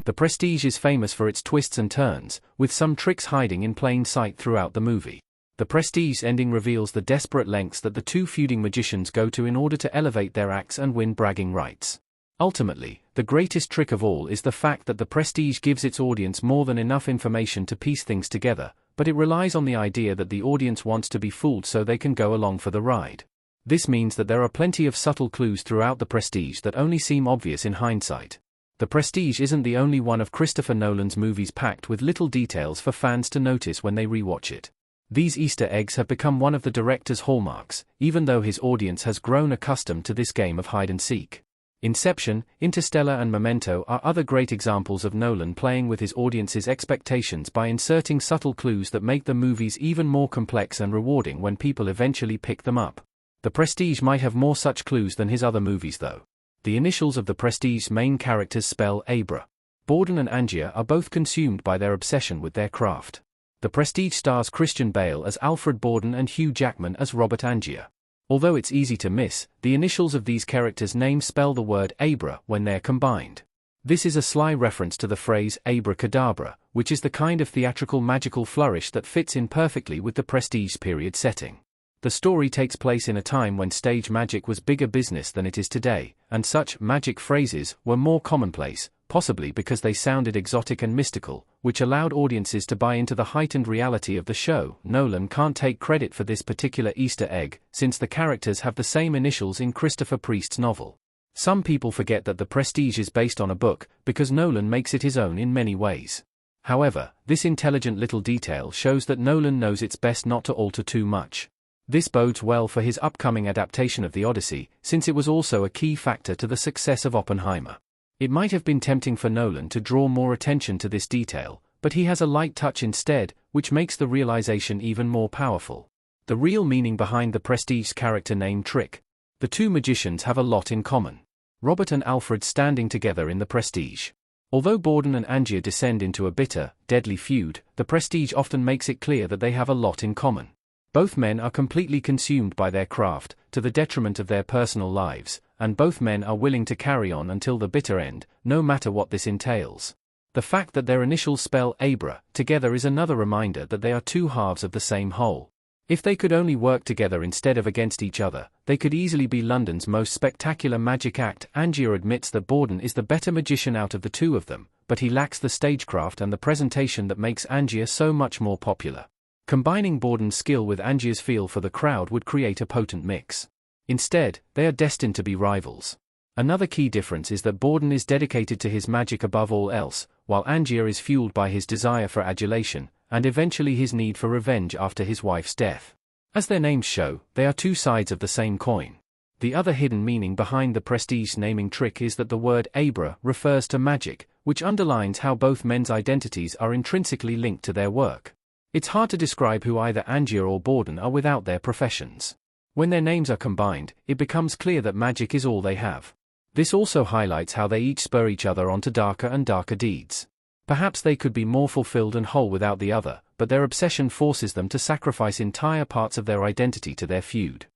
The Prestige is famous for its twists and turns, with some tricks hiding in plain sight throughout the movie. The Prestige's ending reveals the desperate lengths that the two feuding magicians go to in order to elevate their acts and win bragging rights. Ultimately, the greatest trick of all is the fact that the Prestige gives its audience more than enough information to piece things together, but it relies on the idea that the audience wants to be fooled so they can go along for the ride. This means that there are plenty of subtle clues throughout the Prestige that only seem obvious in hindsight. The Prestige isn't the only one of Christopher Nolan's movies packed with little details for fans to notice when they rewatch it. These Easter eggs have become one of the director's hallmarks, even though his audience has grown accustomed to this game of hide-and-seek. Inception, Interstellar and Memento are other great examples of Nolan playing with his audience's expectations by inserting subtle clues that make the movies even more complex and rewarding when people eventually pick them up. The Prestige might have more such clues than his other movies though. The initials of the Prestige's main characters spell Abra. Borden and Angier are both consumed by their obsession with their craft. The Prestige stars Christian Bale as Alfred Borden and Hugh Jackman as Robert Angier. Although it's easy to miss, the initials of these characters' names spell the word Abra when they're combined. This is a sly reference to the phrase abracadabra, which is the kind of theatrical magical flourish that fits in perfectly with the Prestige period setting. The story takes place in a time when stage magic was bigger business than it is today, and such magic phrases were more commonplace, possibly because they sounded exotic and mystical, which allowed audiences to buy into the heightened reality of the show. Nolan can't take credit for this particular Easter egg, since the characters have the same initials in Christopher Priest's novel. Some people forget that The Prestige is based on a book, because Nolan makes it his own in many ways. However, this intelligent little detail shows that Nolan knows it's best not to alter too much. This bodes well for his upcoming adaptation of The Odyssey, since it was also a key factor to the success of Oppenheimer. It might have been tempting for Nolan to draw more attention to this detail, but he has a light touch instead, which makes the realization even more powerful. The real meaning behind the Prestige's character name trick. The two magicians have a lot in common. Robert and Alfred standing together in the Prestige. Although Borden and Angier descend into a bitter, deadly feud, the Prestige often makes it clear that they have a lot in common. Both men are completely consumed by their craft, to the detriment of their personal lives, and both men are willing to carry on until the bitter end, no matter what this entails. The fact that their initials spell Abra together is another reminder that they are two halves of the same whole. If they could only work together instead of against each other, they could easily be London's most spectacular magic act. Angier admits that Borden is the better magician out of the two of them, but he lacks the stagecraft and the presentation that makes Angier so much more popular. Combining Borden's skill with Angier's feel for the crowd would create a potent mix. Instead, they are destined to be rivals. Another key difference is that Borden is dedicated to his magic above all else, while Angier is fueled by his desire for adulation, and eventually his need for revenge after his wife's death. As their names show, they are two sides of the same coin. The other hidden meaning behind the Prestige naming trick is that the word Abra refers to magic, which underlines how both men's identities are intrinsically linked to their work. It's hard to describe who either Angier or Borden are without their professions. When their names are combined, it becomes clear that magic is all they have. This also highlights how they each spur each other on to darker and darker deeds. Perhaps they could be more fulfilled and whole without the other, but their obsession forces them to sacrifice entire parts of their identity to their feud.